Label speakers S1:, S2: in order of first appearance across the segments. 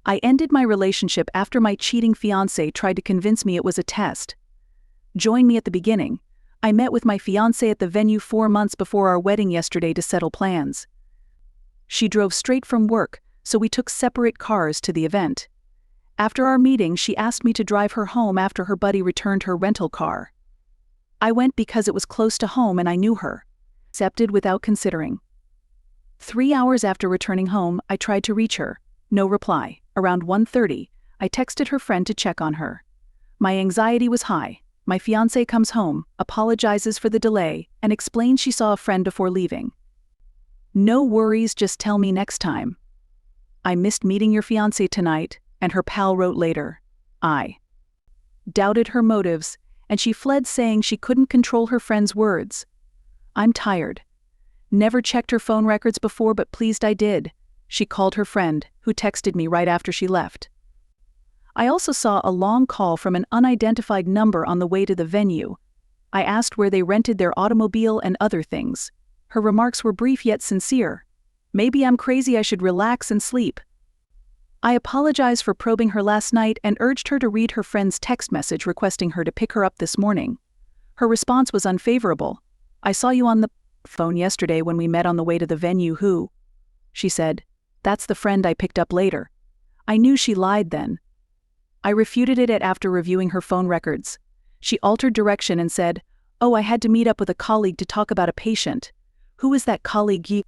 S1: I ended my relationship after my cheating fiance tried to convince me it was a test. Join me at the beginning. I met with my fiance at the venue 4 months before our wedding yesterday to settle plans. She drove straight from work, so we took separate cars to the event. After our meeting, she asked me to drive her home after her buddy returned her rental car. I went because it was close to home and I knew her. Accepted without considering. 3 hours after returning home, I tried to reach her. No reply. Around 1:30, I texted her friend to check on her. My anxiety was high. My fiancé comes home, apologizes for the delay, and explains she saw a friend before leaving. No worries, just tell me next time. I missed meeting your fiancé tonight, and her pal wrote later. I doubted her motives, and she fled saying she couldn't control her friend's words. I'm tired. Never checked her phone records before, but pleased I did. She called her friend, who texted me right after she left. I also saw a long call from an unidentified number on the way to the venue. I asked where they rented their automobile and other things. Her remarks were brief yet sincere. Maybe I'm crazy, I should relax and sleep. I apologized for probing her last night and urged her to read her friend's text message requesting her to pick her up this morning. Her response was unfavorable. I saw you on the phone yesterday when we met on the way to the venue. Who? She said. That's the friend I picked up later. I knew she lied then. I refuted it after reviewing her phone records. She altered direction and said, "Oh, I had to meet up with a colleague to talk about a patient." Who is that colleague?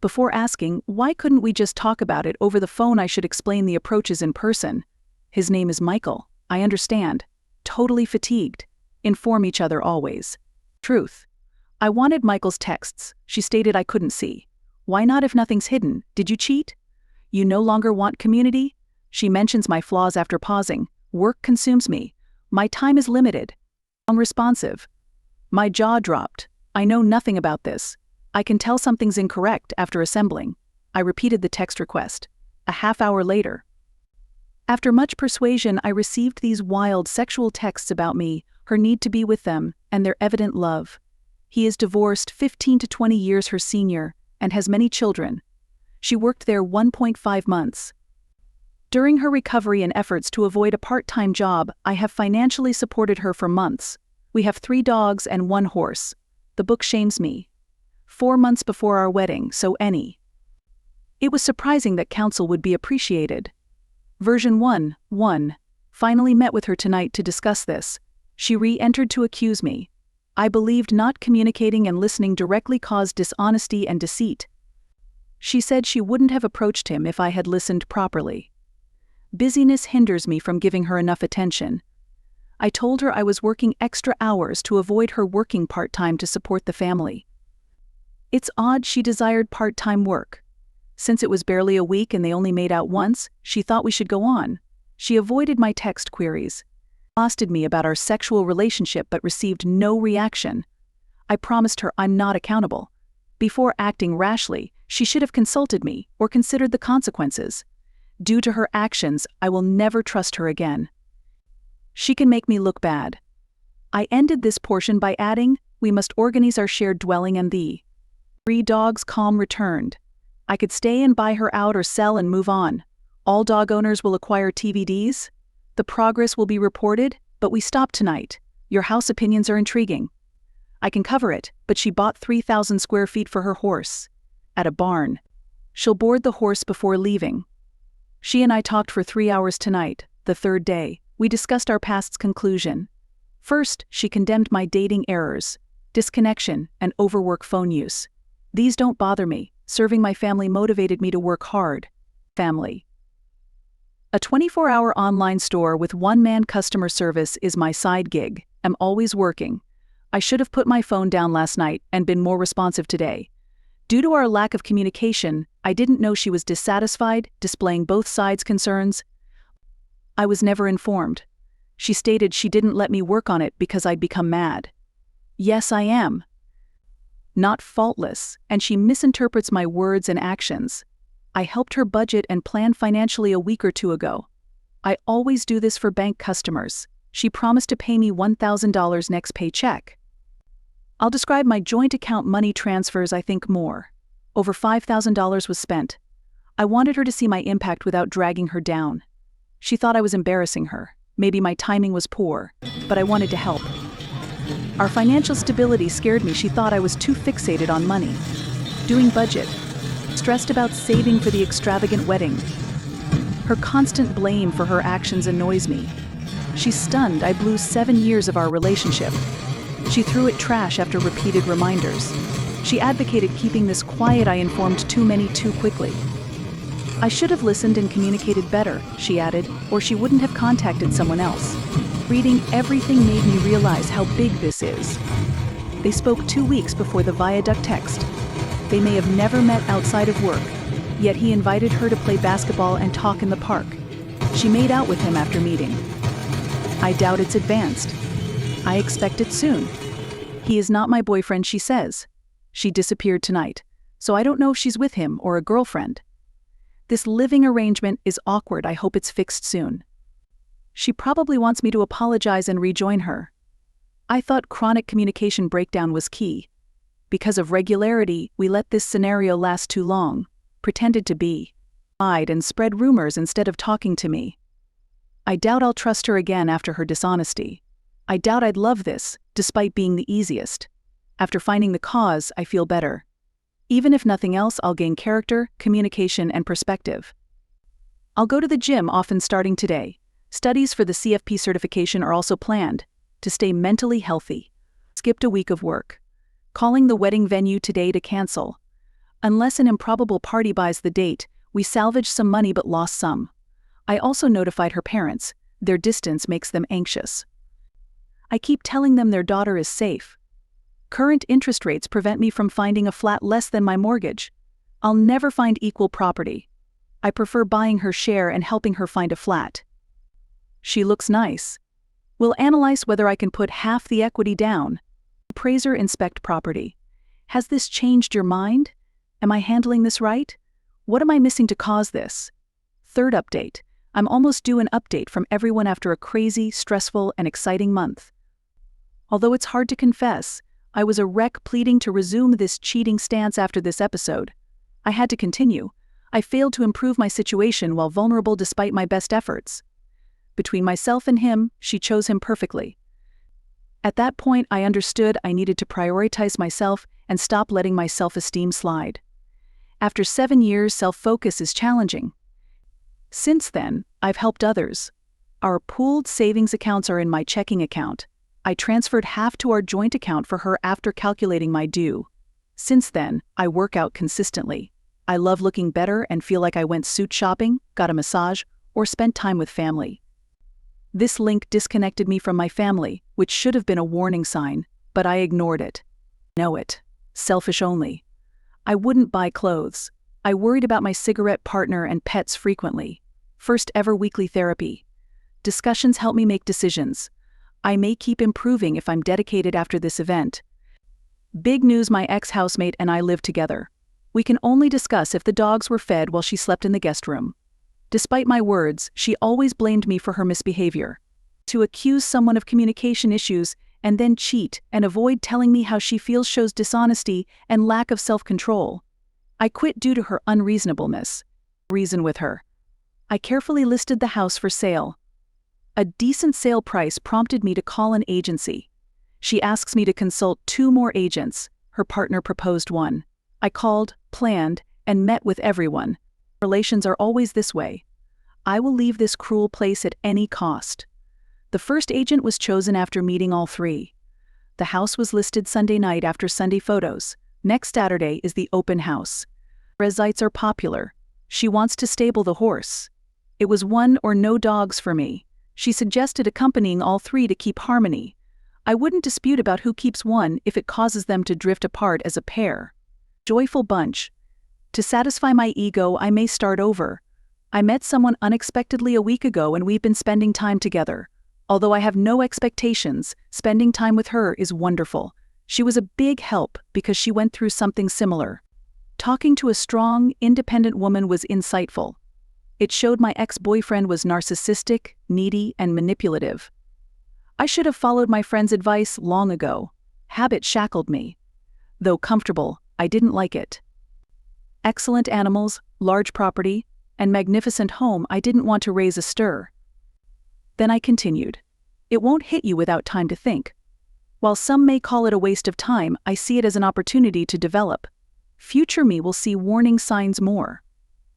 S1: Before asking, why couldn't we just talk about it over the phone? I should explain the approaches in person. His name is Michael. I understand. Totally fatigued. Inform each other always. Truth. I wanted Michael's texts. She stated I couldn't see. Why not if nothing's hidden? Did you cheat? You no longer want community? She mentions my flaws after pausing. Work consumes me. My time is limited. Unresponsive. My jaw dropped. I know nothing about this. I can tell something's incorrect after assembling. I repeated the text request. A half hour later. After much persuasion, I received these wild sexual texts about me, her need to be with them, and their evident love. He is divorced 15 to 20 years her senior, and has many children. She worked there 1.5 months. During her recovery and efforts to avoid a part-time job, I have financially supported her for months. We have 3 dogs and 1 horse. The book shames me. 4 months before our wedding, so any. It was surprising that counsel would be appreciated. Version 1. Finally met with her tonight to discuss this. She re-entered to accuse me. I believed not communicating and listening directly caused dishonesty and deceit. She said she wouldn't have approached him if I had listened properly. Busyness hinders me from giving her enough attention. I told her I was working extra hours to avoid her working part-time to support the family. It's odd she desired part-time work. Since it was barely a week and they only made out once, she thought we should go on. She avoided my text queries. Accosted me about our sexual relationship but received no reaction. I promised her I'm not accountable. Before acting rashly, she should have consulted me or considered the consequences. Due to her actions, I will never trust her again. She can make me look bad. I ended this portion by adding, we must organize our shared dwelling and the 3 dogs calm returned. I could stay and buy her out or sell and move on. All dog owners will acquire TVDs. The progress will be reported, but we stop tonight. Your house opinions are intriguing. I can cover it, but she bought 3,000 square feet for her horse. At a barn. She'll board the horse before leaving. She and I talked for 3 hours tonight, the 3rd day. We discussed our past's conclusion. First, she condemned my dating errors, disconnection, and overwork phone use. These don't bother me. Serving my family motivated me to work hard. Family. A 24-hour online store with one-man customer service is my side gig. I'm always working. I should have put my phone down last night and been more responsive today. Due to our lack of communication, I didn't know she was dissatisfied, displaying both sides' concerns. I was never informed. She stated she didn't let me work on it because I'd become mad. Yes, I am. Not faultless, and she misinterprets my words and actions. I helped her budget and plan financially a week or 2 ago. I always do this for bank customers. She promised to pay me $1,000 next paycheck. I'll describe my joint account money transfers. I think more. Over $5,000 was spent. I wanted her to see my impact without dragging her down. She thought I was embarrassing her. Maybe my timing was poor, but I wanted to help. Our financial stability scared me. She thought I was too fixated on money. Doing budget. Stressed about saving for the extravagant wedding. Her constant blame for her actions annoys me. She's stunned I blew 7 years of our relationship. She threw it trash after repeated reminders. She advocated keeping this quiet. I informed too many too quickly. I should have listened and communicated better, she added, or she wouldn't have contacted someone else. Reading everything made me realize how big this is. They spoke 2 weeks before the viaduct text. They may have never met outside of work, yet he invited her to play basketball and talk in the park. She made out with him after meeting. I doubt it's advanced. I expect it soon. He is not my boyfriend, she says. She disappeared tonight, so I don't know if she's with him or a girlfriend. This living arrangement is awkward. I hope it's fixed soon. She probably wants me to apologize and rejoin her. I thought chronic communication breakdown was key. Because of regularity, we let this scenario last too long, pretended to be, lied and spread rumors instead of talking to me. I doubt I'll trust her again after her dishonesty. I doubt I'd love this, despite being the easiest. After finding the cause, I feel better. Even if nothing else, I'll gain character, communication, and perspective. I'll go to the gym often starting today. Studies for the CFP certification are also planned, to stay mentally healthy. Skipped a week of work. Calling the wedding venue today to cancel. Unless an improbable party buys the date, we salvaged some money but lost some. I also notified her parents. Their distance makes them anxious. I keep telling them their daughter is safe. Current interest rates prevent me from finding a flat less than my mortgage. I'll never find equal property. I prefer buying her share and helping her find a flat. She looks nice. We'll analyze whether I can put half the equity down. Appraiser inspect property. Has this changed your mind? Am I handling this right? What am I missing to cause this? Third update. I'm almost due an update from everyone after a crazy, stressful, and exciting month. Although it's hard to confess, I was a wreck pleading to resume this cheating stance after this episode. I had to continue. I failed to improve my situation while vulnerable despite my best efforts. Between myself and him, she chose him perfectly. At that point, I understood I needed to prioritize myself and stop letting my self-esteem slide. After 7 years, self-focus is challenging. Since then, I've helped others. Our pooled savings accounts are in my checking account. I transferred half to our joint account for her after calculating my due. Since then, I work out consistently. I love looking better and feel like I went suit shopping, got a massage, or spent time with family. This link disconnected me from my family, which should have been a warning sign, but I ignored it. Know it. Selfish only. I wouldn't buy clothes. I worried about my cigarette partner and pets frequently. First ever weekly therapy. Discussions help me make decisions. I may keep improving if I'm dedicated after this event. Big news: my ex-housemate and I live together. We can only discuss if the dogs were fed while she slept in the guest room. Despite my words, she always blamed me for her misbehavior. To accuse someone of communication issues and then cheat and avoid telling me how she feels shows dishonesty and lack of self-control. I quit due to her unreasonableness. Reason with her. I carefully listed the house for sale. A decent sale price prompted me to call an agency. She asks me to consult 2 more agents. Her partner proposed one. I called, planned, and met with everyone. Relations are always this way. I will leave this cruel place at any cost. The first agent was chosen after meeting all 3. The house was listed Sunday night after Sunday photos. Next Saturday is the open house. Rezites are popular. She wants to stable the horse. It was one or no dogs for me. She suggested accompanying all 3 to keep harmony. I wouldn't dispute about who keeps one if it causes them to drift apart as a pair. Joyful bunch. To satisfy my ego, I may start over. I met someone unexpectedly a week ago and we've been spending time together. Although I have no expectations, spending time with her is wonderful. She was a big help because she went through something similar. Talking to a strong, independent woman was insightful. It showed my ex-boyfriend was narcissistic, needy, and manipulative. I should have followed my friend's advice long ago. Habit shackled me. Though comfortable, I didn't like it. Excellent animals, large property, and magnificent home, I didn't want to raise a stir. Then I continued. It won't hit you without time to think. While some may call it a waste of time, I see it as an opportunity to develop. Future me will see warning signs more.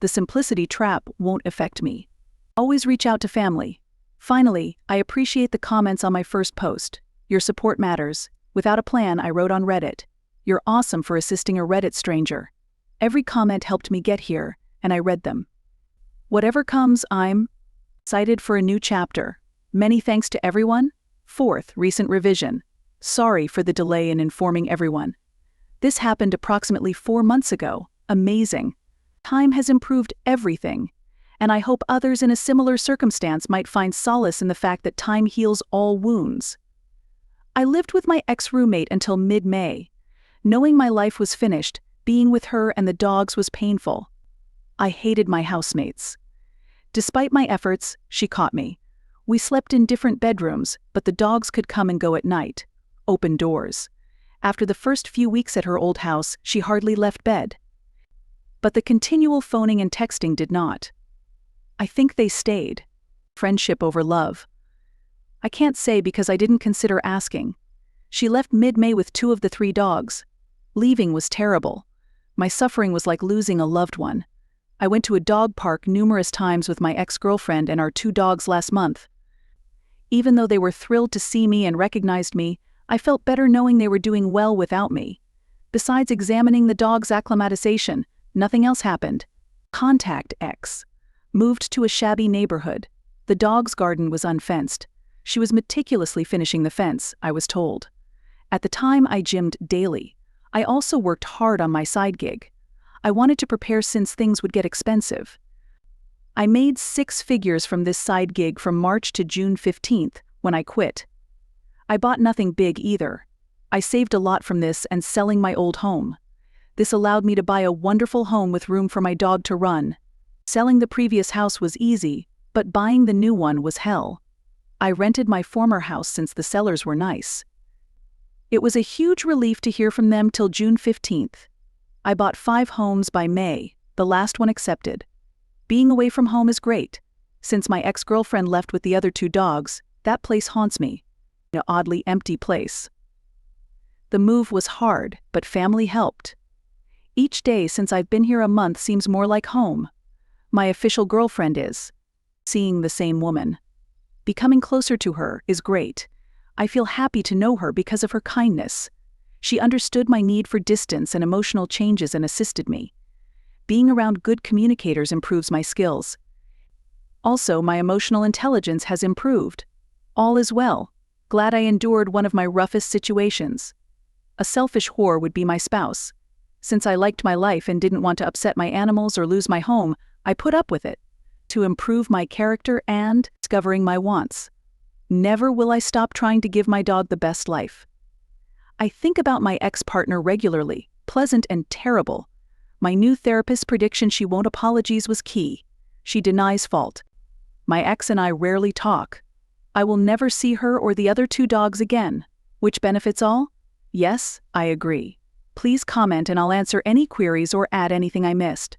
S1: The simplicity trap won't affect me. Always reach out to family. Finally, I appreciate the comments on my first post. Your support matters. Without a plan, I wrote on Reddit. You're awesome for assisting a Reddit stranger. Every comment helped me get here, and I read them. Whatever comes, I'm excited for a new chapter. Many thanks to everyone. Fourth, recent revision. Sorry for the delay in informing everyone. This happened approximately 4 months ago. Amazing. Time has improved everything, and I hope others in a similar circumstance might find solace in the fact that time heals all wounds. I lived with my ex-roommate until mid-May. Knowing my life was finished, being with her and the dogs was painful. I hated my housemates. Despite my efforts, she caught me. We slept in different bedrooms, but the dogs could come and go at night. Open doors. After the first few weeks at her old house, she hardly left bed. But the continual phoning and texting did not. I think they stayed. Friendship over love. I can't say because I didn't consider asking. She left mid-May with 2 of the 3 dogs. Leaving was terrible. My suffering was like losing a loved one. I went to a dog park numerous times with my ex-girlfriend and our 2 dogs last month. Even though they were thrilled to see me and recognized me, I felt better knowing they were doing well without me. Besides examining the dog's acclimatization, nothing else happened. Contact X. Moved to a shabby neighborhood. The dog's garden was unfenced. She was meticulously finishing the fence, I was told. At the time, I gymmed daily. I also worked hard on my side gig. I wanted to prepare since things would get expensive. I made 6 figures from this side gig from March to June 15th, when I quit. I bought nothing big either. I saved a lot from this and selling my old home. This allowed me to buy a wonderful home with room for my dog to run. Selling the previous house was easy, but buying the new one was hell. I rented my former house since the sellers were nice. It was a huge relief to hear from them till June 15th. I bought 5 homes by May, the last one accepted. Being away from home is great. Since my ex-girlfriend left with the other 2 dogs, that place haunts me. An oddly empty place. The move was hard, but family helped. Each day since I've been here a month seems more like home. My official girlfriend is. Seeing the same woman. Becoming closer to her is great. I feel happy to know her because of her kindness. She understood my need for distance and emotional changes and assisted me. Being around good communicators improves my skills. Also, my emotional intelligence has improved. All is well. Glad I endured one of my roughest situations. A selfish whore would be my spouse. Since I liked my life and didn't want to upset my animals or lose my home, I put up with it. To improve my character and discovering my wants. Never will I stop trying to give my dog the best life. I think about my ex-partner regularly, pleasant and terrible. My new therapist's prediction she won't apologize was key. She denies fault. My ex and I rarely talk. I will never see her or the other 2 dogs again. Which benefits all? Yes, I agree. Please comment and I'll answer any queries or add anything I missed.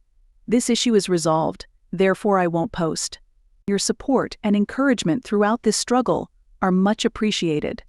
S1: This issue is resolved, therefore I won't post. Your support and encouragement throughout this struggle are much appreciated.